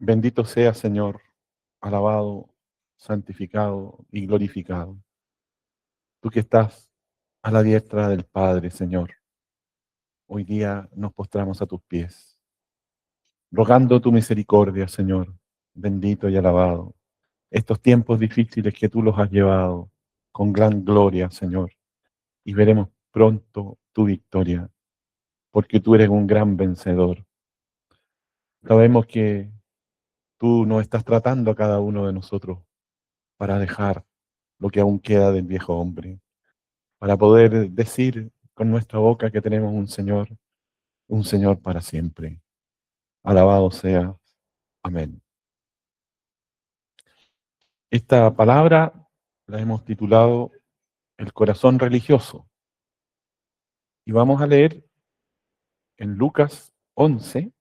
Bendito sea, Señor, alabado, santificado y glorificado. Tú que estás a la diestra del Padre, Señor. Hoy día nos postramos a tus pies, rogando tu misericordia, Señor, bendito y alabado. Estos tiempos difíciles que tú los has llevado con gran gloria, Señor, y veremos pronto tu victoria, porque tú eres un gran vencedor. Sabemos que tú nos estás tratando a cada uno de nosotros para dejar lo que aún queda del viejo hombre, para poder decir con nuestra boca que tenemos un Señor para siempre. Alabado sea. Amén. Esta palabra la hemos titulado El corazón religioso. Y vamos a leer en Lucas 11,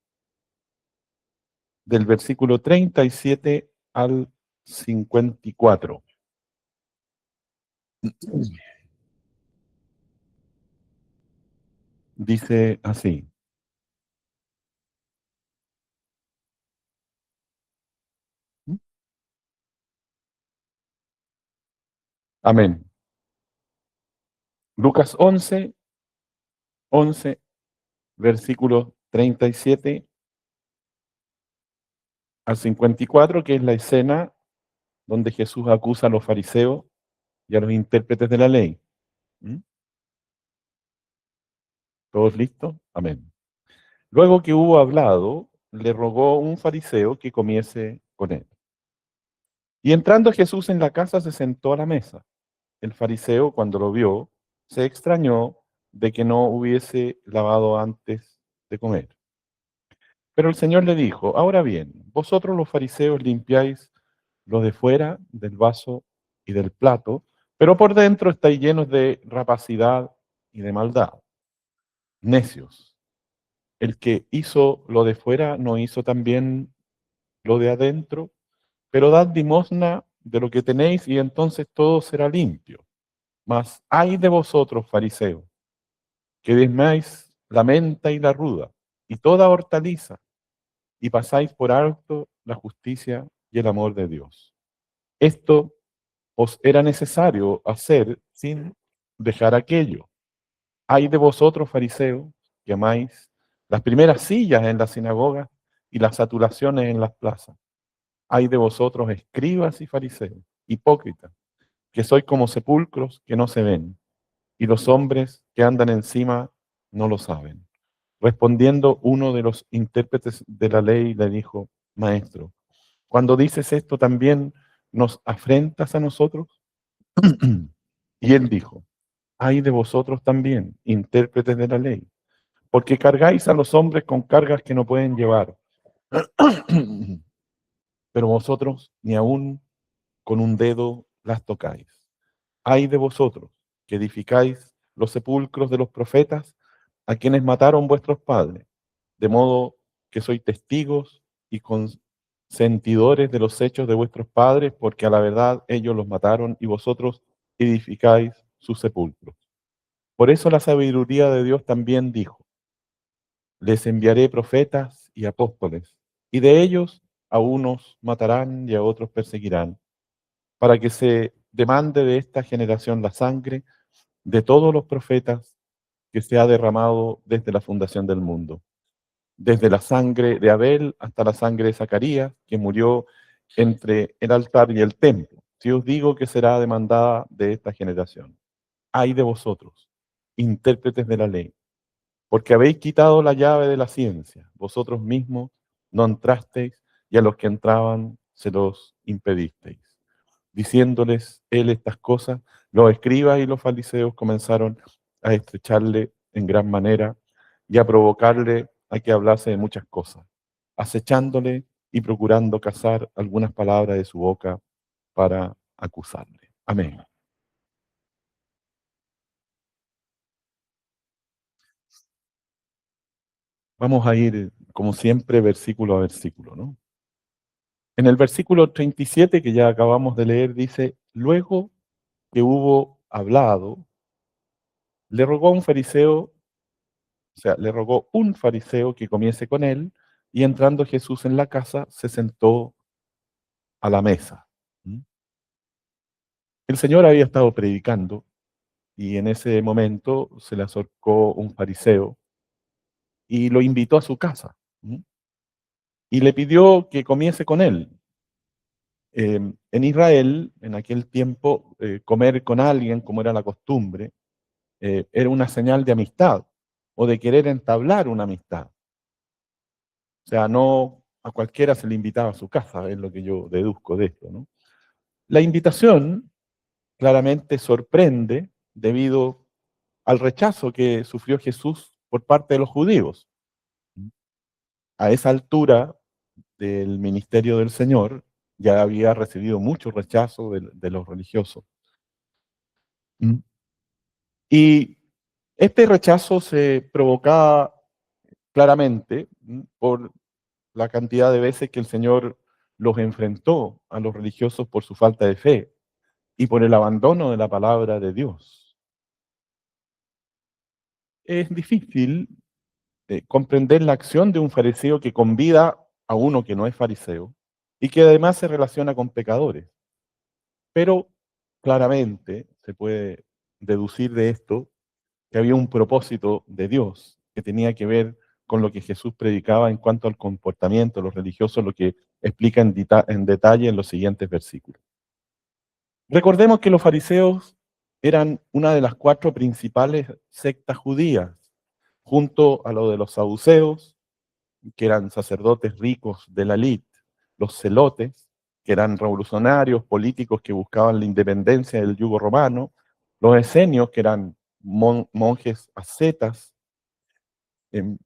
del versículo 37 al 54. Dice así. Amén. Lucas 11, versículos 37 al 54, que es la escena donde Jesús acusa a los fariseos y a los intérpretes de la ley. ¿Mm? ¿Todos listos? Amén. Luego que hubo hablado, le rogó un fariseo que comiese con él. Y entrando Jesús en la casa, se sentó a la mesa. El fariseo, cuando lo vio, se extrañó de que no hubiese lavado antes de comer. Pero el Señor le dijo: ahora bien, vosotros los fariseos limpiáis lo de fuera del vaso y del plato, pero por dentro estáis llenos de rapacidad y de maldad. Necios, el que hizo lo de fuera no hizo también lo de adentro, pero dad limosna de lo que tenéis y entonces todo será limpio. Mas ay de vosotros, fariseos, que desmáis la menta y la ruda y toda hortaliza, y pasáis por alto la justicia y el amor de Dios. Esto os era necesario hacer sin dejar aquello. Ay de vosotros, fariseos, que amáis las primeras sillas en las sinagogas y las saturaciones en las plazas. Ay de vosotros, escribas y fariseos, hipócritas, que sois como sepulcros que no se ven, y los hombres que andan encima no lo saben. Respondiendo uno de los intérpretes de la ley le dijo: Maestro, cuando dices esto también nos afrentas a nosotros. Y él dijo: ay de vosotros también, intérpretes de la ley, porque cargáis a los hombres con cargas que no pueden llevar, pero vosotros ni aun con un dedo las tocáis. Ay de vosotros, que edificáis los sepulcros de los profetas, a quienes mataron vuestros padres, de modo que sois testigos y consentidores de los hechos de vuestros padres, porque a la verdad ellos los mataron y vosotros edificáis sus sepulcros. Por eso la sabiduría de Dios también dijo: les enviaré profetas y apóstoles, y de ellos a unos matarán y a otros perseguirán, para que se demande de esta generación la sangre de todos los profetas que se ha derramado desde la fundación del mundo, desde la sangre de Abel hasta la sangre de Zacarías, que murió entre el altar y el templo. Si os digo que será demandada de esta generación. Ay de vosotros, intérpretes de la ley, porque habéis quitado la llave de la ciencia. Vosotros mismos no entrasteis, y a los que entraban se los impedisteis. Diciéndoles él estas cosas, los escribas y los fariseos comenzaron a estrecharle en gran manera y a provocarle a que hablase de muchas cosas, acechándole y procurando cazar algunas palabras de su boca para acusarle. Amén. Vamos a ir, como siempre, versículo a versículo, ¿no? En el versículo 37 que ya acabamos de leer, dice: luego que hubo hablado, le rogó a un fariseo, o sea, le rogó un fariseo que comiese con él, y entrando Jesús en la casa, se sentó a la mesa. ¿Mm? El Señor había estado predicando y en ese momento se le acercó un fariseo y lo invitó a su casa. ¿Mm? Y le pidió que comiese con él. En Israel, en aquel tiempo, comer con alguien, como era la costumbre, era una señal de amistad o de querer entablar una amistad. O sea, no a cualquiera se le invitaba a su casa, es lo que yo deduzco de esto, ¿no? La invitación claramente sorprende debido al rechazo que sufrió Jesús por parte de los judíos. A esa altura del ministerio del Señor ya había recibido mucho rechazo de los religiosos. ¿Mm? Y este rechazo se provocaba claramente por la cantidad de veces que el Señor los enfrentó a los religiosos por su falta de fe y por el abandono de la palabra de Dios. Es difícil comprender la acción de un fariseo que convida a uno que no es fariseo y que además se relaciona con pecadores. Pero claramente se puede deducir de esto que había un propósito de Dios que tenía que ver con lo que Jesús predicaba en cuanto al comportamiento de los religiosos, lo que explica en detalle en los siguientes versículos. Recordemos que los fariseos eran una de las cuatro principales sectas judías, junto a lo de los saduceos, que eran sacerdotes ricos de la élite, los celotes, que eran revolucionarios políticos que buscaban la independencia del yugo romano, los esenios, que eran monjes ascetas, em,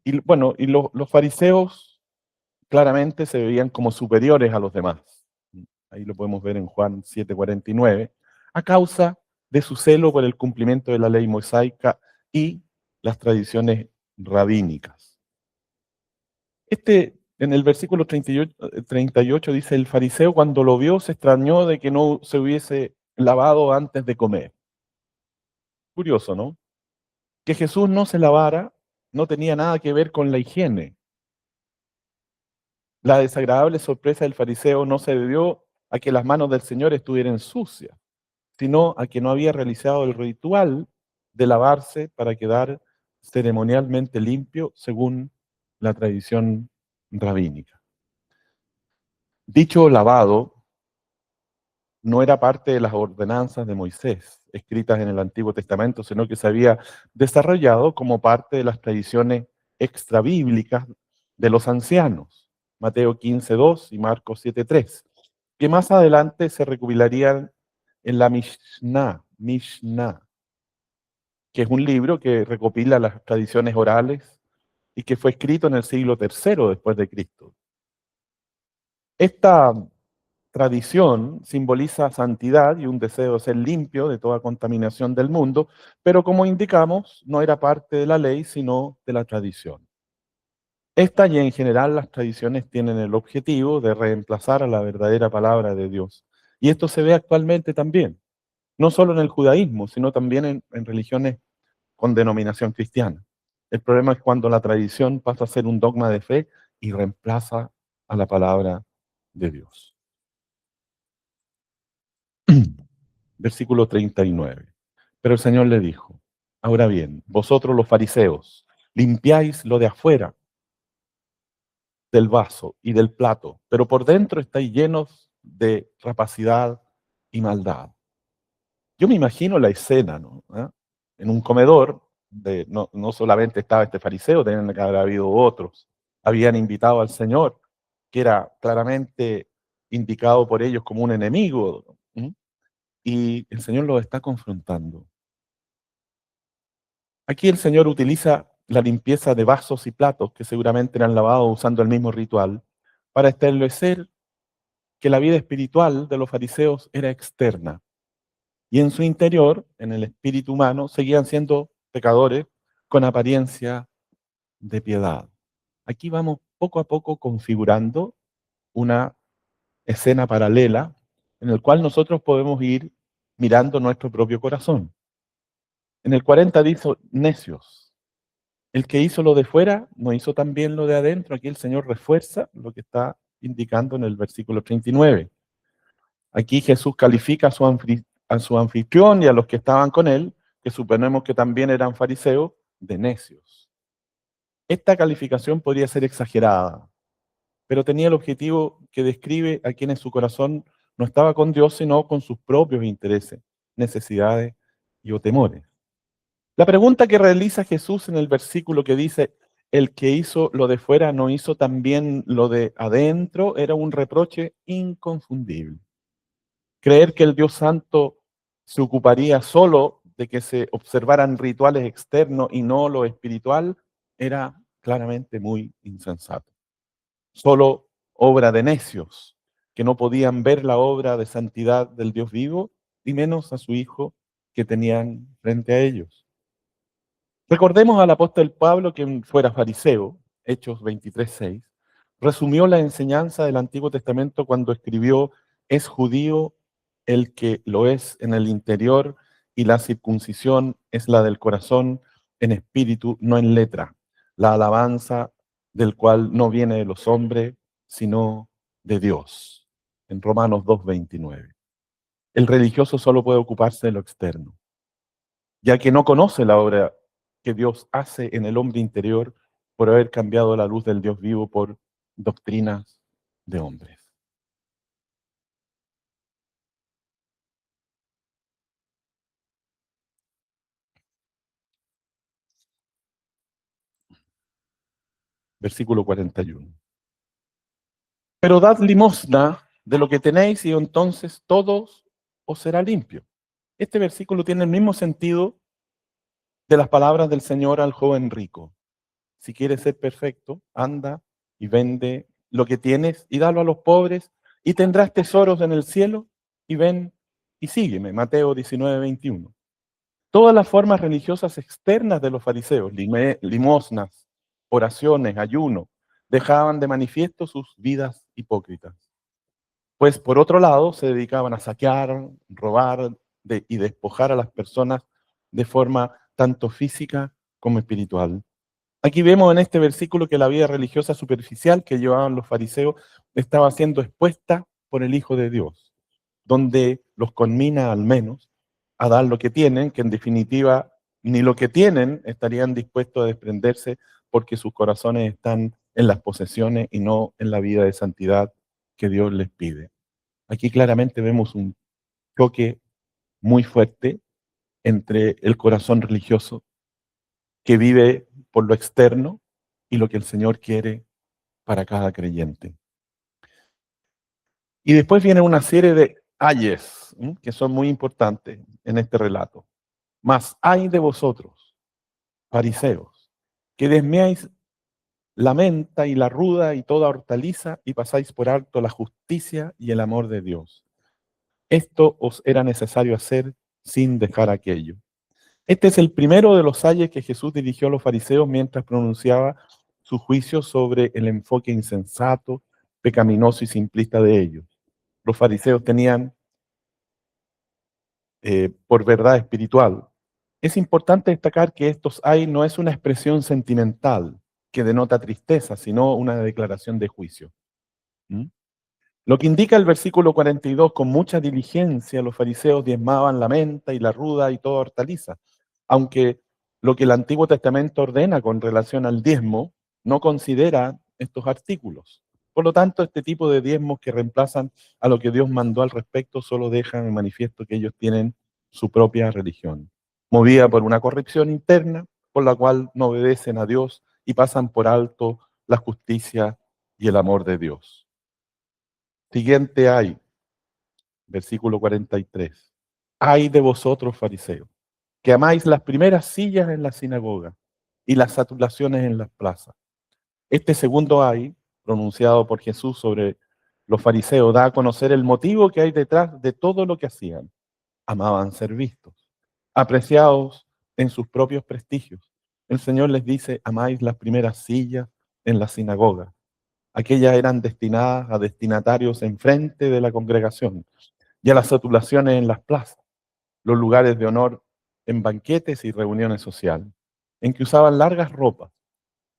y bueno, y los fariseos claramente se veían como superiores a los demás. Ahí lo podemos ver en Juan 7:49, a causa de su celo por el cumplimiento de la ley mosaica y las tradiciones rabínicas. En el versículo 38 dice, el fariseo cuando lo vio se extrañó de que no se hubiese lavado antes de comer. Curioso, ¿no? Que Jesús no se lavara no tenía nada que ver con la higiene. La desagradable sorpresa del fariseo no se debió a que las manos del Señor estuvieran sucias, sino a que no había realizado el ritual de lavarse para quedar ceremonialmente limpio según la tradición rabínica. Dicho lavado no era parte de las ordenanzas de Moisés, escritas en el Antiguo Testamento, sino que se había desarrollado como parte de las tradiciones extrabíblicas de los ancianos, Mateo 15:2 y Marcos 7:3, que más adelante se recopilarían en la Mishnah, que es un libro que recopila las tradiciones orales y que fue escrito en el siglo III después de Cristo. Esta tradición simboliza santidad y un deseo de ser limpio de toda contaminación del mundo, pero como indicamos, no era parte de la ley, sino de la tradición. Esta y en general las tradiciones tienen el objetivo de reemplazar a la verdadera palabra de Dios. Y esto se ve actualmente también, no solo en el judaísmo, sino también en religiones con denominación cristiana. El problema es cuando la tradición pasa a ser un dogma de fe y reemplaza a la palabra de Dios. Versículo 39. Pero el Señor le dijo, ahora bien, vosotros los fariseos, limpiáis lo de afuera del vaso y del plato, pero por dentro estáis llenos de rapacidad y maldad. Yo me imagino la escena, ¿no? ¿Ah? En un comedor, no solamente estaba este fariseo, tenían que haber habido otros. Habían invitado al Señor, que era claramente indicado por ellos como un enemigo, ¿m? Y el Señor los está confrontando. Aquí el Señor utiliza la limpieza de vasos y platos, que seguramente eran lavados usando el mismo ritual, para establecer que la vida espiritual de los fariseos era externa. Y en su interior, en el espíritu humano, seguían siendo pecadores con apariencia de piedad. Aquí vamos poco a poco configurando una escena paralela en el cual nosotros podemos ir mirando nuestro propio corazón. En el 40 dice necios. El que hizo lo de fuera no hizo también lo de adentro. Aquí el Señor refuerza lo que está indicando en el versículo 39. Aquí Jesús califica a su anfitrión y a los que estaban con él, que suponemos que también eran fariseos, de necios. Esta calificación podría ser exagerada, pero tenía el objetivo que describe a quienes su corazón no estaba con Dios, sino con sus propios intereses, necesidades y o temores. La pregunta que realiza Jesús en el versículo que dice, el que hizo lo de fuera no hizo también lo de adentro, era un reproche inconfundible. Creer que el Dios Santo se ocuparía solo de que se observaran rituales externos y no lo espiritual era claramente muy insensato. Solo obra de necios que no podían ver la obra de santidad del Dios vivo y menos a su Hijo que tenían frente a ellos. Recordemos al apóstol Pablo, quien fuera fariseo, Hechos 23:6, resumió la enseñanza del Antiguo Testamento cuando escribió, es judío el que lo es en el interior y la circuncisión es la del corazón en espíritu, no en letra, la alabanza del cual no viene de los hombres, sino de Dios. En Romanos 2:29. El religioso solo puede ocuparse de lo externo, ya que no conoce la obra que Dios hace en el hombre interior por haber cambiado la luz del Dios vivo por doctrinas de hombres. Versículo 41. Pero dad limosna de lo que tenéis y entonces todos os será limpio. Este versículo tiene el mismo sentido de las palabras del Señor al joven rico. Si quieres ser perfecto, anda y vende lo que tienes y dalo a los pobres y tendrás tesoros en el cielo y ven y sígueme. Mateo 19:21. Todas las formas religiosas externas de los fariseos, limosnas, oraciones, ayuno, dejaban de manifiesto sus vidas hipócritas. Pues por otro lado se dedicaban a saquear, robar y despojar a las personas de forma tanto física como espiritual. Aquí vemos en este versículo que la vida religiosa superficial que llevaban los fariseos estaba siendo expuesta por el Hijo de Dios, donde los conmina al menos a dar lo que tienen, que en definitiva ni lo que tienen estarían dispuestos a desprenderse porque sus corazones están en las posesiones y no en la vida de santidad que Dios les pide. Aquí claramente vemos un choque muy fuerte entre el corazón religioso que vive por lo externo y lo que el Señor quiere para cada creyente. Y después viene una serie de ayes, que son muy importantes en este relato. Mas ay de vosotros, fariseos, que desmeáis la menta y la ruda y toda hortaliza y pasáis por alto la justicia y el amor de Dios. Esto os era necesario hacer sin dejar aquello. Este es el primero de los ayes que Jesús dirigió a los fariseos mientras pronunciaba su juicio sobre el enfoque insensato, pecaminoso y simplista de ellos. Los fariseos tenían por verdad espiritual. Es importante destacar que estos ay no es una expresión sentimental que denota tristeza, sino una declaración de juicio. ¿Mm? Lo que indica el versículo 42, con mucha diligencia los fariseos diezmaban la menta y la ruda y toda hortaliza, aunque lo que el Antiguo Testamento ordena con relación al diezmo no considera estos artículos. Por lo tanto, este tipo de diezmos que reemplazan a lo que Dios mandó al respecto solo dejan en manifiesto que ellos tienen su propia religión, movida por una corrupción interna, por la cual no obedecen a Dios y pasan por alto la justicia y el amor de Dios. Siguiente hay, versículo 43. Ay de vosotros, fariseos, que amáis las primeras sillas en la sinagoga y las saturaciones en las plazas. Este segundo ay, pronunciado por Jesús sobre los fariseos, da a conocer el motivo que hay detrás de todo lo que hacían. Amaban ser vistos, apreciados en sus propios prestigios. El Señor les dice, amáis las primeras sillas en la sinagoga. Aquellas eran destinadas a destinatarios enfrente de la congregación y a las saturaciones en las plazas, los lugares de honor en banquetes y reuniones sociales. en que usaban largas ropas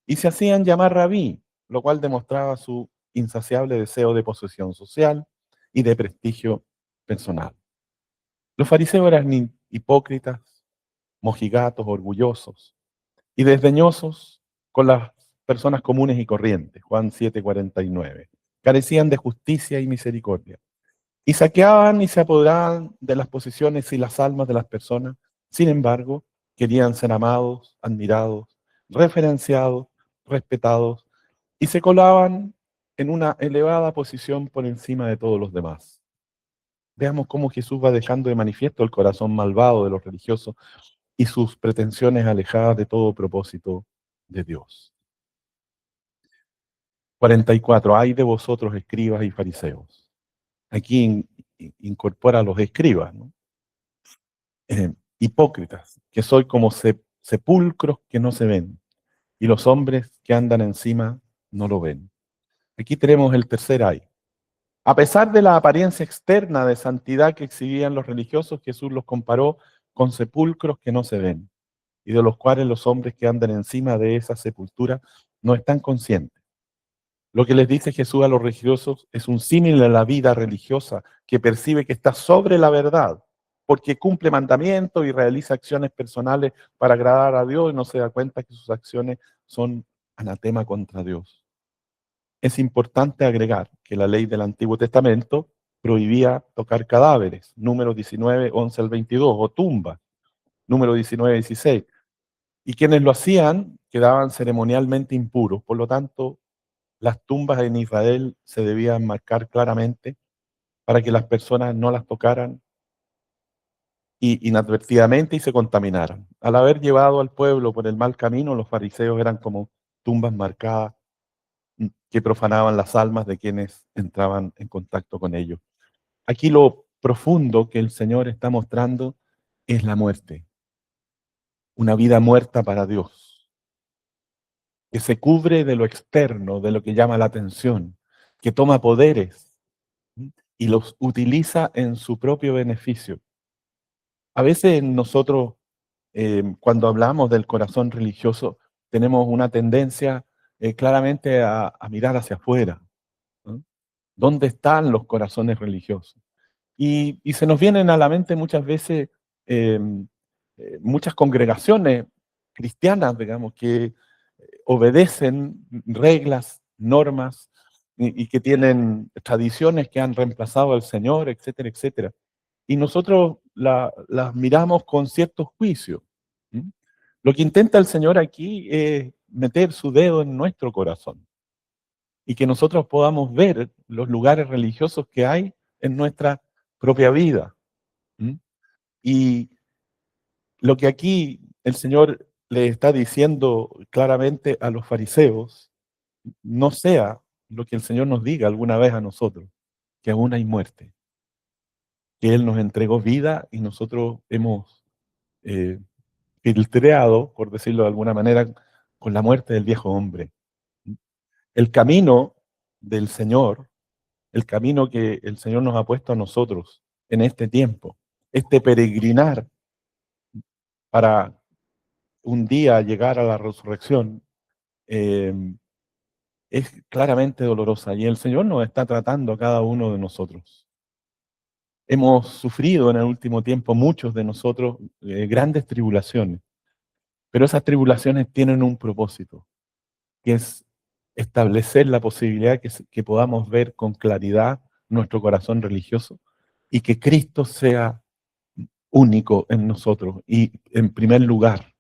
y se hacían llamar rabí, lo cual demostraba su insaciable deseo de posesión social y de prestigio personal. Los fariseos eran hipócritas, mojigatos, orgullosos y desdeñosos con las personas comunes y corrientes, Juan 7:49. Carecían de justicia y misericordia. Y saqueaban y se apoderaban de las posiciones y las almas de las personas. Sin embargo, querían ser amados, admirados, referenciados, respetados, y se colaban en una elevada posición por encima de todos los demás. Veamos cómo Jesús va dejando de manifiesto el corazón malvado de los religiosos y sus pretensiones alejadas de todo propósito de Dios. 44. Ay de vosotros, escribas y fariseos. Aquí incorpora a los escribas, ¿no? Hipócritas, que soy como sepulcros que no se ven, y los hombres que andan encima no lo ven. Aquí tenemos el tercer ay. A pesar de la apariencia externa de santidad que exhibían los religiosos, Jesús los comparó con sepulcros que no se ven, y de los cuales los hombres que andan encima de esa sepultura no están conscientes. Lo que les dice Jesús a los religiosos es un símil a la vida religiosa que percibe que está sobre la verdad, porque cumple mandamientos y realiza acciones personales para agradar a Dios y no se da cuenta que sus acciones son anatema contra Dios. Es importante agregar que la ley del Antiguo Testamento prohibía tocar cadáveres, números 19, 11 al 22, o tumbas, número 19, 16. Y quienes lo hacían quedaban ceremonialmente impuros. Por lo tanto, las tumbas en Israel se debían marcar claramente para que las personas no las tocaran inadvertidamente y se contaminaran. Al haber llevado al pueblo por el mal camino, los fariseos eran como tumbas marcadas que profanaban las almas de quienes entraban en contacto con ellos. Aquí lo profundo que el Señor está mostrando es la muerte, una vida muerta para Dios, que se cubre de lo externo, de lo que llama la atención, que toma poderes y los utiliza en su propio beneficio. A veces nosotros, cuando hablamos del corazón religioso, tenemos una tendencia claramente a mirar hacia afuera, ¿no? ¿Dónde están los corazones religiosos? Y se nos vienen a la mente muchas veces eh, muchas congregaciones cristianas, digamos, que obedecen reglas, normas y que tienen tradiciones que han reemplazado al Señor, etcétera, etcétera. Y nosotros las miramos con cierto juicio. ¿Mm? Lo que intenta el Señor aquí es meter su dedo en nuestro corazón y que nosotros podamos ver los lugares religiosos que hay en nuestra propia vida. ¿Mm? Y lo que aquí el Señor le está diciendo claramente a los fariseos, no sea lo que el Señor nos diga alguna vez a nosotros, que aún hay muerte, que Él nos entregó vida y nosotros hemos eh, filtreado, por decirlo de alguna manera, con la muerte del viejo hombre. El camino del Señor, el camino que el Señor nos ha puesto a nosotros en este tiempo, este peregrinar para un día llegar a la resurrección, eh, es claramente dolorosa y el Señor nos está tratando a cada uno de nosotros. Hemos sufrido en el último tiempo, muchos de nosotros, grandes tribulaciones, pero esas tribulaciones tienen un propósito, que es establecer la posibilidad que podamos ver con claridad nuestro corazón religioso y que Cristo sea único en nosotros y en primer lugar.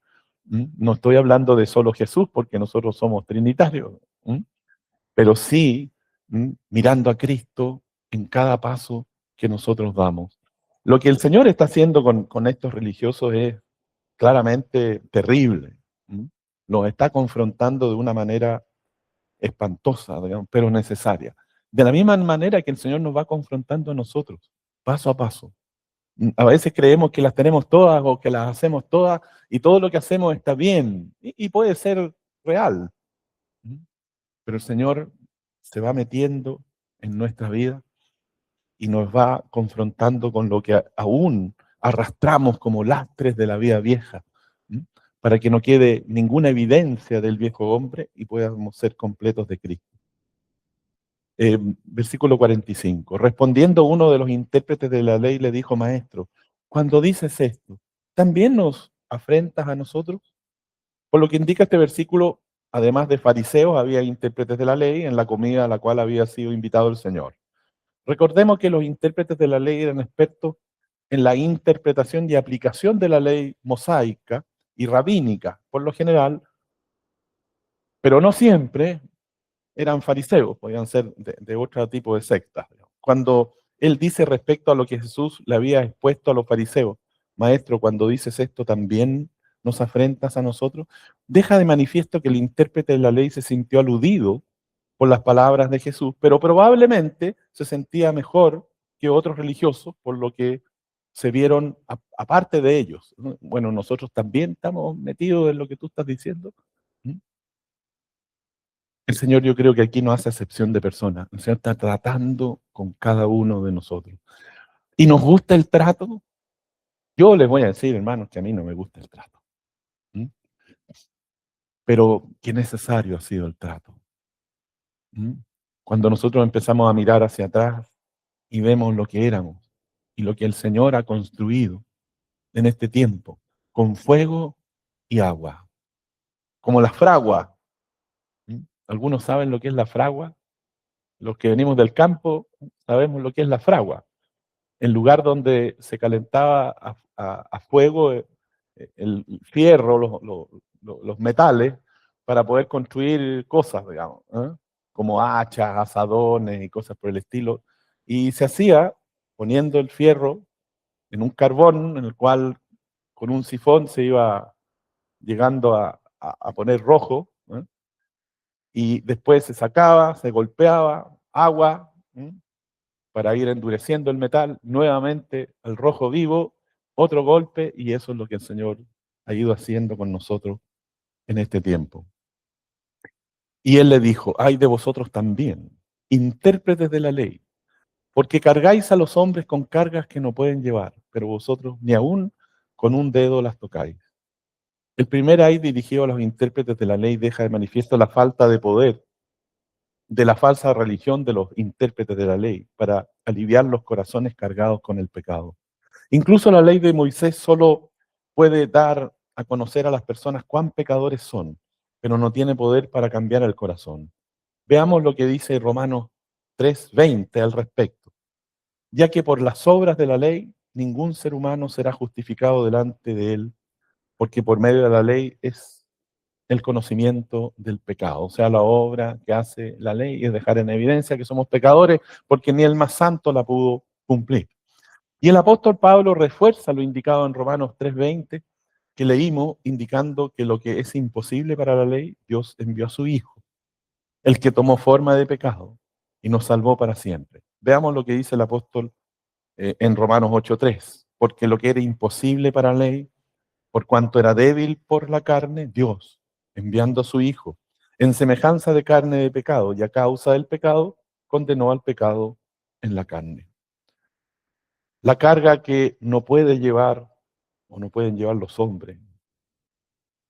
No estoy hablando de solo Jesús porque nosotros somos trinitarios, pero sí mirando a Cristo en cada paso que nosotros damos. Lo que el Señor está haciendo con estos religiosos es claramente terrible. ¿Mm? Los está confrontando de una manera espantosa, digamos, pero necesaria. De la misma manera que el Señor nos va confrontando a nosotros, paso a paso. A veces creemos que las tenemos todas o que las hacemos todas y todo lo que hacemos está bien y puede ser real. ¿Mm? Pero el Señor se va metiendo en nuestra vida y nos va confrontando con lo que aún arrastramos como lastres de la vida vieja, ¿m? para que no quede ninguna evidencia del viejo hombre y podamos ser completos de Cristo. Versículo 45. Respondiendo uno de los intérpretes de la ley le dijo: Maestro, cuando dices esto, ¿también nos afrentas a nosotros? Por lo que indica este versículo, además de fariseos, había intérpretes de la ley en la comida a la cual había sido invitado el Señor. Recordemos que los intérpretes de la ley eran expertos en la interpretación y aplicación de la ley mosaica y rabínica, por lo general, pero no siempre eran fariseos, podían ser de otro tipo de sectas. Cuando él dice respecto a lo que Jesús le había expuesto a los fariseos: Maestro, cuando dices esto, ¿también nos afrentas a nosotros? Deja de manifiesto que el intérprete de la ley se sintió aludido por las palabras de Jesús, pero probablemente se sentía mejor que otros religiosos, por lo que se vieron aparte de ellos. Bueno, nosotros también estamos metidos en lo que tú estás diciendo. ¿Mm? El Señor, yo creo que aquí no hace acepción de personas. El Señor está tratando con cada uno de nosotros. ¿Y nos gusta el trato? Yo les voy a decir, hermanos, que a mí no me gusta el trato. ¿Mm? Pero qué necesario ha sido el trato. ¿Mm? Cuando nosotros empezamos a mirar hacia atrás y vemos lo que éramos y lo que el Señor ha construido en este tiempo, con fuego y agua, como la fragua. ¿Mm? ¿Algunos saben lo que es la fragua? Los que venimos del campo sabemos lo que es la fragua. El lugar donde se calentaba a fuego el fierro, los metales, para poder construir cosas, digamos, ¿eh? Como hachas, asadones y cosas por el estilo. Y se hacía poniendo el fierro en un carbón en el cual con un sifón se iba llegando a poner rojo, ¿eh? Y después se sacaba, se golpeaba, agua, ¿eh? Para ir endureciendo el metal, nuevamente al rojo vivo, otro golpe, y eso es lo que el Señor ha ido haciendo con nosotros en este tiempo. Y Él le dijo: ay de vosotros también, intérpretes de la ley, porque cargáis a los hombres con cargas que no pueden llevar, pero vosotros ni aún con un dedo las tocáis. El primer ay dirigido a los intérpretes de la ley deja de manifiesto la falta de poder de la falsa religión de los intérpretes de la ley para aliviar los corazones cargados con el pecado. Incluso la ley de Moisés solo puede dar a conocer a las personas cuán pecadores son, pero no tiene poder para cambiar el corazón. Veamos lo que dice Romanos 3:20 al respecto. Ya que por las obras de la ley ningún ser humano será justificado delante de él, porque por medio de la ley es el conocimiento del pecado. O sea, la obra que hace la ley es dejar en evidencia que somos pecadores, porque ni el más santo la pudo cumplir. Y el apóstol Pablo refuerza lo indicado en Romanos 3:20, que leímos, indicando que lo que es imposible para la ley, Dios envió a su Hijo, el que tomó forma de pecado y nos salvó para siempre. Veamos lo que dice el apóstol en Romanos 8:3. Porque lo que era imposible para la ley, por cuanto era débil por la carne, Dios, enviando a su Hijo, en semejanza de carne de pecado, y a causa del pecado, condenó al pecado en la carne. La carga que no puede llevar o no pueden llevar los hombres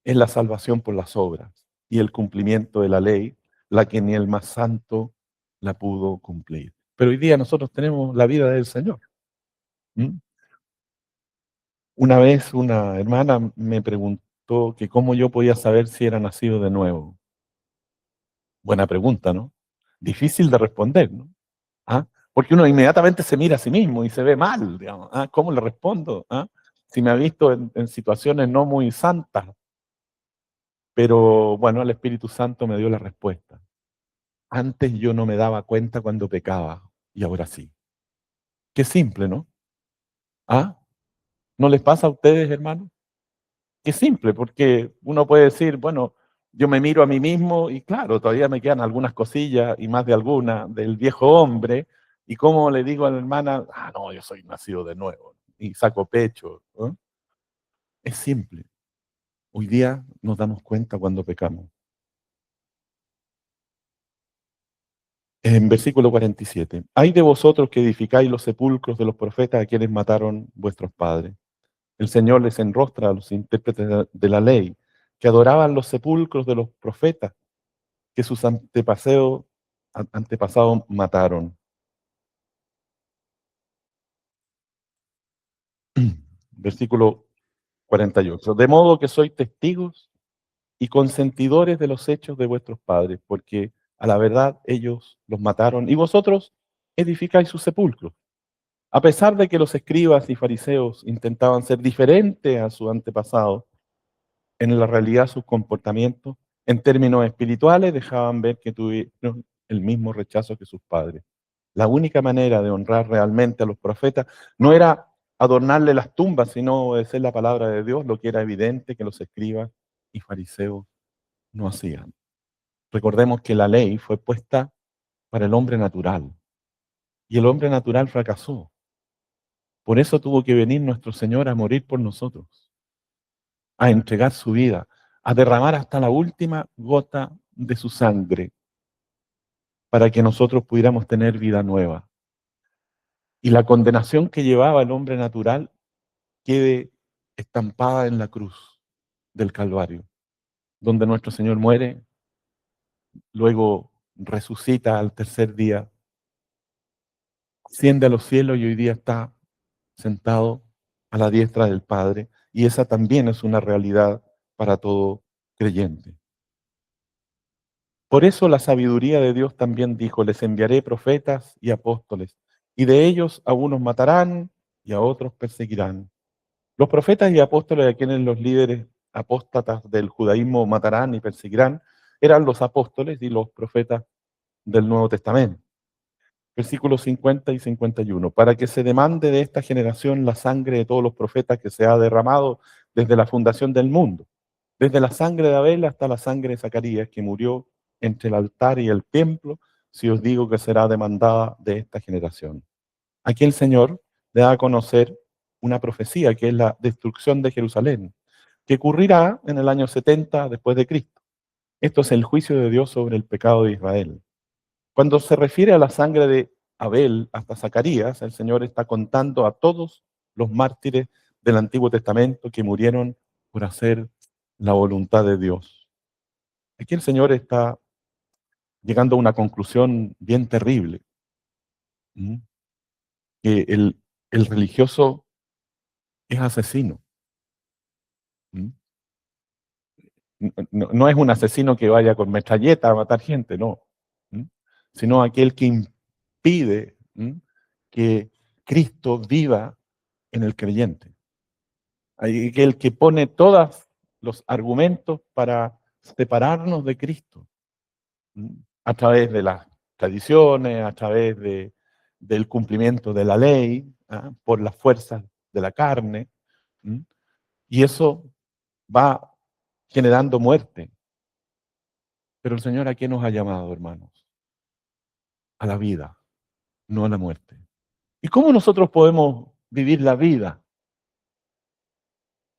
es la salvación por las obras y el cumplimiento de la ley, la que ni el más santo la pudo cumplir. Pero hoy día nosotros tenemos la vida del Señor. ¿Mm? Una vez una hermana me preguntó que cómo yo podía saber si era nacido de nuevo. Buena pregunta, ¿no? Difícil de responder, ¿no? ¿Ah? Porque uno inmediatamente se mira a sí mismo y se ve mal, digamos. ¿Ah? ¿Cómo le respondo? ¿Ah? Si me ha visto en situaciones no muy santas. Pero bueno, el Espíritu Santo me dio la respuesta. Antes yo no me daba cuenta cuando pecaba y ahora sí. Qué simple, ¿no? ¿Ah? ¿No les pasa a ustedes, hermanos? Qué simple, porque uno puede decir, bueno, yo me miro a mí mismo y claro, todavía me quedan algunas cosillas y más de alguna del viejo hombre. Y como le digo a la hermana: ah, no, yo soy nacido de nuevo y saco pecho, ¿no? Es simple. Hoy día nos damos cuenta cuando pecamos. En versículo 47, hay de vosotros que edificáis los sepulcros de los profetas a quienes mataron vuestros padres. El Señor les enrostra a los intérpretes de la ley que adoraban los sepulcros de los profetas que sus antepasados mataron. Versículo 48. De modo que sois testigos y consentidores de los hechos de vuestros padres, porque a la verdad ellos los mataron y vosotros edificáis sus sepulcros. A pesar de que los escribas y fariseos intentaban ser diferentes a sus antepasados, en la realidad sus comportamientos en términos espirituales dejaban ver que tuvieron el mismo rechazo que sus padres. La única manera de honrar realmente a los profetas no era adornarle las tumbas, sino obedecer la palabra de Dios, lo que era evidente que los escribas y fariseos no hacían. Recordemos que la ley fue puesta para el hombre natural y el hombre natural fracasó. Por eso tuvo que venir nuestro Señor a morir por nosotros, a entregar su vida, a derramar hasta la última gota de su sangre para que nosotros pudiéramos tener vida nueva. Y la condenación que llevaba el hombre natural quede estampada en la cruz del Calvario, donde nuestro Señor muere, luego resucita al tercer día, asciende a los cielos y hoy día está sentado a la diestra del Padre. Y esa también es una realidad para todo creyente. Por eso la sabiduría de Dios también dijo, les enviaré profetas y apóstoles, y de ellos a unos matarán y a otros perseguirán. Los profetas y apóstoles a quienes los líderes apóstatas del judaísmo matarán y perseguirán eran los apóstoles y los profetas del Nuevo Testamento. Versículos 50 y 51. Para que se demande de esta generación la sangre de todos los profetas que se ha derramado desde la fundación del mundo, desde la sangre de Abel hasta la sangre de Zacarías, que murió entre el altar y el templo, si os digo que será demandada de esta generación. Aquí el Señor le da a conocer una profecía que es la destrucción de Jerusalén, que ocurrirá en el año 70 después de Cristo. Esto es el juicio de Dios sobre el pecado de Israel. Cuando se refiere a la sangre de Abel hasta Zacarías, el Señor está contando a todos los mártires del Antiguo Testamento que murieron por hacer la voluntad de Dios. Aquí el Señor está llegando a una conclusión bien terrible, ¿m? Que el religioso es asesino. ¿M? No es un asesino que vaya con metralleta a matar gente, no. ¿M? Sino aquel que impide, ¿m?, que Cristo viva en el creyente. Aquel que pone todos los argumentos para separarnos de Cristo, ¿m?, a través de las tradiciones, a través del cumplimiento de la ley, ¿ah?, por las fuerzas de la carne. ¿M? Y eso va generando muerte. Pero el Señor, ¿a qué nos ha llamado, hermanos? A la vida, no a la muerte. ¿Y cómo nosotros podemos vivir la vida?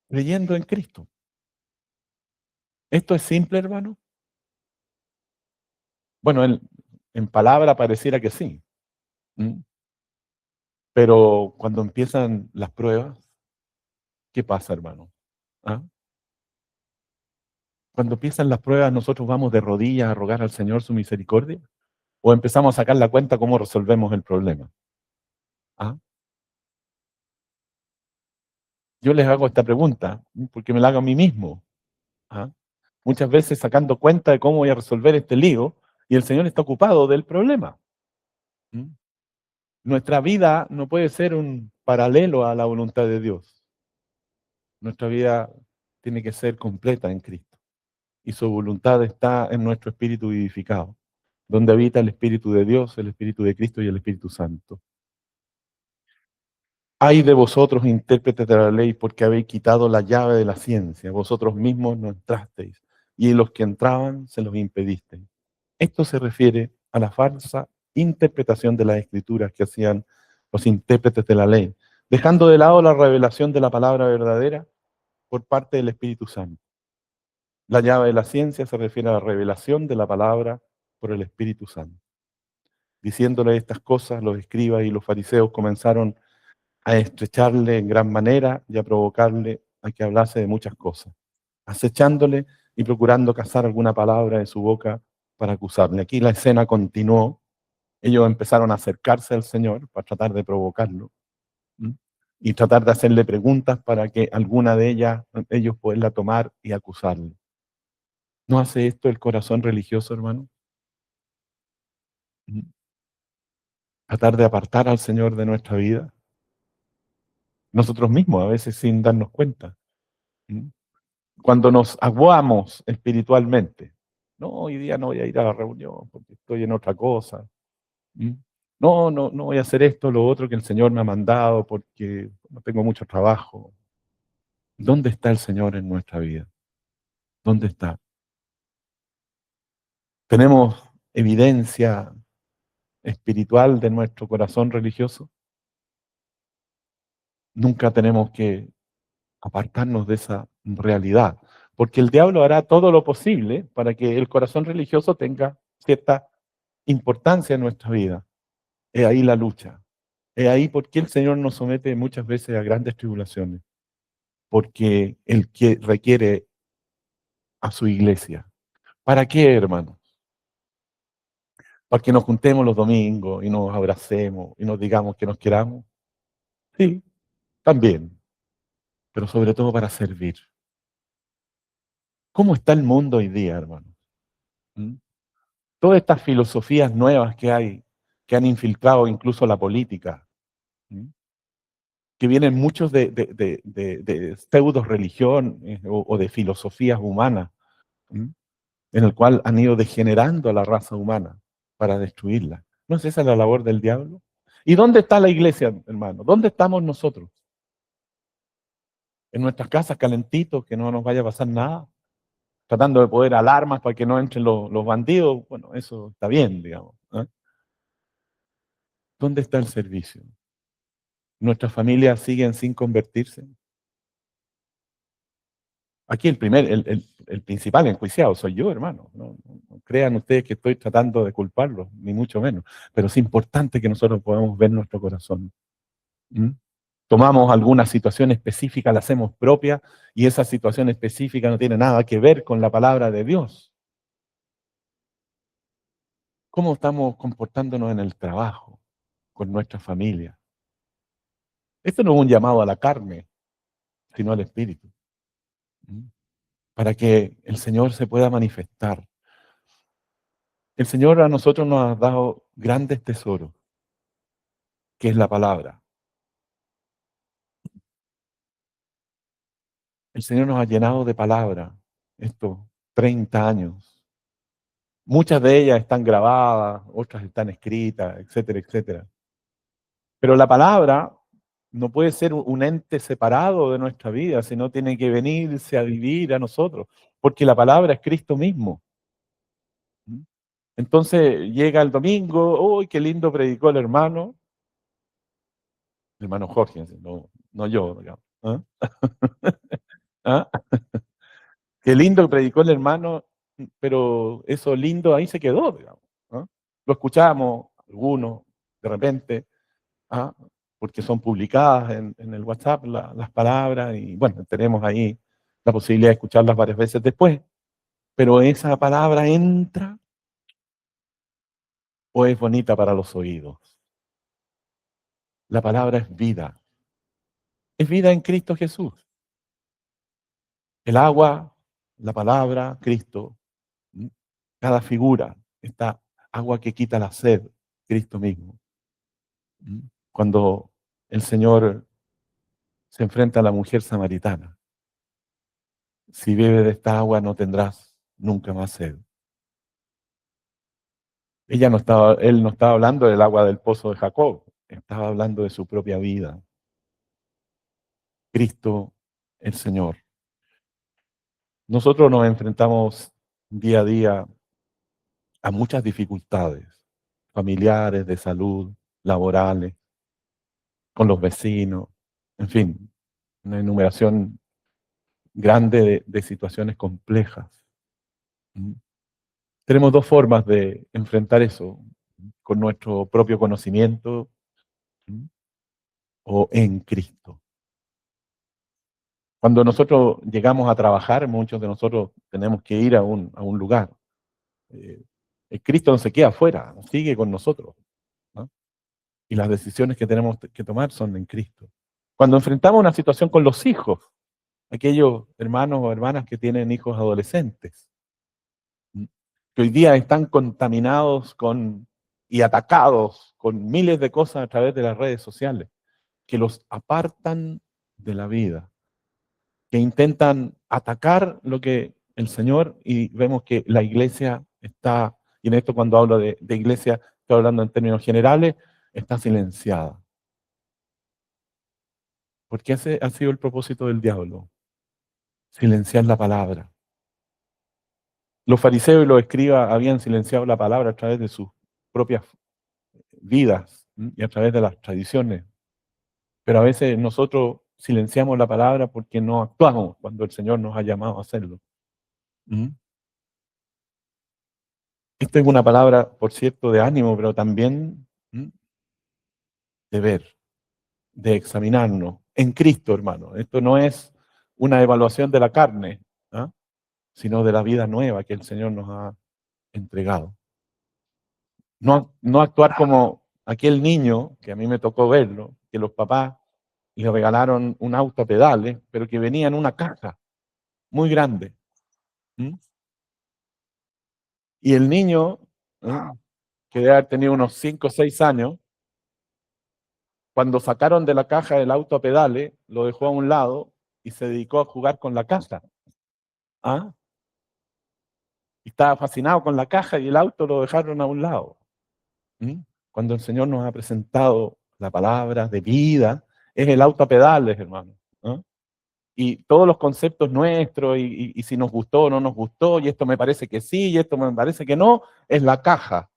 Creyendo en Cristo. ¿Esto es simple, hermano? Bueno, en palabra pareciera que sí. ¿M? Pero cuando empiezan las pruebas, ¿qué pasa, hermano? ¿Ah? Cuando empiezan las pruebas, ¿nosotros vamos de rodillas a rogar al Señor su misericordia? ¿O empezamos a sacar la cuenta cómo resolvemos el problema? ¿Ah? Yo les hago esta pregunta porque me la hago a mí mismo. ¿Ah? Muchas veces sacando cuenta de cómo voy a resolver este lío y el Señor está ocupado del problema. ¿Mm? Nuestra vida no puede ser un paralelo a la voluntad de Dios. Nuestra vida tiene que ser completa en Cristo. Y su voluntad está en nuestro espíritu vivificado, donde habita el Espíritu de Dios, el Espíritu de Cristo y el Espíritu Santo. Ay de vosotros, intérpretes de la ley, porque habéis quitado la llave de la ciencia. Vosotros mismos no entrasteis, y los que entraban se los impedisteis. Esto se refiere a la falsa interpretación de las Escrituras que hacían los intérpretes de la ley, dejando de lado la revelación de la palabra verdadera por parte del Espíritu Santo. La llave de la ciencia se refiere a la revelación de la palabra por el Espíritu Santo. Diciéndole estas cosas, los escribas y los fariseos comenzaron a estrecharle en gran manera y a provocarle a que hablase de muchas cosas. acechándole y procurando cazar alguna palabra de su boca para acusarle. Aquí la escena continuó. Ellos empezaron a acercarse al Señor para tratar de provocarlo, ¿m? Y tratar de hacerle preguntas para que alguna de ellas, ellos poderla tomar y acusarle. ¿No hace esto el corazón religioso, hermano? ¿M? Tratar de apartar al Señor de nuestra vida, nosotros mismos, a veces sin darnos cuenta. ¿M? Cuando nos aguamos espiritualmente, no, hoy día no voy a ir a la reunión porque estoy en otra cosa. ¿M? No, no, no voy a hacer esto, lo otro que el Señor me ha mandado porque no tengo mucho trabajo. ¿Dónde está el Señor en nuestra vida? ¿Dónde está? ¿Tenemos evidencia espiritual de nuestro corazón religioso? Nunca tenemos que apartarnos de esa realidad, porque el diablo hará todo lo posible para que el corazón religioso tenga cierta importancia en nuestra vida. Es ahí la lucha. Es ahí porque el Señor nos somete muchas veces a grandes tribulaciones, porque Él que requiere a su iglesia. ¿Para qué, hermanos? ¿Para que nos juntemos los domingos y nos abracemos y nos digamos que nos queramos? Sí, también, pero sobre todo para servir. ¿Cómo está el mundo hoy día, hermanos? ¿Mm? Todas estas filosofías nuevas que hay, que han infiltrado incluso la política, ¿mm? Que vienen muchos de pseudo religión o de filosofías humanas, ¿mm? En el cual han ido degenerando a la raza humana para destruirla. ¿No es esa la labor del diablo? ¿Y dónde está la iglesia, hermano? ¿Dónde estamos nosotros? ¿En nuestras casas calentitos, que no nos vaya a pasar nada? Tratando de poner alarmas para que no entren los bandidos. Bueno, eso está bien, digamos, ¿eh? ¿Dónde está el servicio? ¿Nuestras familias siguen sin convertirse? Aquí el principal enjuiciado soy yo, hermano. No, no crean ustedes que estoy tratando de culparlos, ni mucho menos. Pero es importante que nosotros podamos ver nuestro corazón. ¿Mm? Tomamos alguna situación específica, la hacemos propia, y esa situación específica no tiene nada que ver con la palabra de Dios. ¿Cómo estamos comportándonos en el trabajo, con nuestra familia? Esto no es un llamado a la carne, sino al espíritu. ¿Mm? Para que el Señor se pueda manifestar. El Señor a nosotros nos ha dado grandes tesoros, que es la palabra. El Señor nos ha llenado de palabra estos 30 años. Muchas de ellas están grabadas, otras están escritas, etcétera, etcétera. Pero la palabra no puede ser un ente separado de nuestra vida, sino tiene que venirse a vivir a nosotros, porque la palabra es Cristo mismo. ¿Mm? Entonces llega el domingo, uy, qué lindo predicó el hermano Jorge, no, no yo, digamos. ¿Ah? ¿Ah? Qué lindo predicó el hermano, pero eso lindo ahí se quedó, digamos. ¿Ah? Lo escuchamos, algunos, de repente, ¿ah? Porque son publicadas en el WhatsApp las palabras y bueno, tenemos ahí la posibilidad de escucharlas varias veces después. Pero esa palabra entra o es bonita para los oídos. La palabra es vida. Es vida en Cristo Jesús. El agua, la palabra, Cristo. ¿Mm? Cada figura, esta agua que quita la sed, Cristo mismo. ¿Mm? Cuando el Señor se enfrenta a la mujer samaritana, si bebe de esta agua no tendrás nunca más sed. Él no estaba hablando del agua del pozo de Jacob, estaba hablando de su propia vida. Cristo el Señor. Nosotros nos enfrentamos día a día a muchas dificultades familiares, de salud, laborales, con los vecinos, en fin, una enumeración grande de situaciones complejas. ¿Mm? Tenemos dos formas de enfrentar eso, con nuestro propio conocimiento, ¿mm? O en Cristo. Cuando nosotros llegamos a trabajar, muchos de nosotros tenemos que ir a un lugar. Eh, el Cristo no se queda afuera, sigue con nosotros, ¿no? Y las decisiones que tenemos que tomar son en Cristo. Cuando enfrentamos una situación con los hijos, aquellos hermanos o hermanas que tienen hijos adolescentes, que hoy día están contaminados y atacados con miles de cosas a través de las redes sociales, que los apartan de la vida, que intentan atacar lo que el Señor, y vemos que la iglesia está, y en esto cuando hablo de iglesia, estoy hablando en términos generales, está silenciada. Porque ese ha sido el propósito del diablo, silenciar la palabra. Los fariseos y los escribas habían silenciado la palabra a través de sus propias vidas y a través de las tradiciones. Pero a veces nosotros silenciamos la palabra porque no actuamos cuando el Señor nos ha llamado a hacerlo. ¿Mm? Esta es una palabra, por cierto, de ánimo, pero también de ver, de examinarnos en Cristo, hermano. Esto no es una evaluación de la carne, ¿ah? Sino de la vida nueva que el Señor nos ha entregado. No actuar como aquel niño, que a mí me tocó verlo, que los papás le regalaron un auto a pedales, pero que venía en una caja muy grande. ¿Mm? Y el niño, que debe haber tenido unos 5 o 6 años, cuando sacaron de la caja el auto a pedales, lo dejó a un lado y se dedicó a jugar con la caja. ¿Ah? Y estaba fascinado con la caja y el auto lo dejaron a un lado. ¿Mm? Cuando el Señor nos ha presentado la palabra de vida, es el auto a pedales, hermano. ¿Ah? Y todos los conceptos nuestros, y si nos gustó o no nos gustó, y esto me parece que sí, y esto me parece que no, es la caja.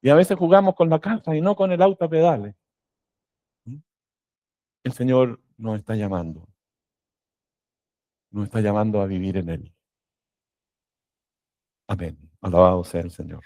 Y a veces jugamos con la caja y no con el auto a pedales. ¿Mm? El Señor nos está llamando a vivir en Él. Amén. Alabado sea el Señor.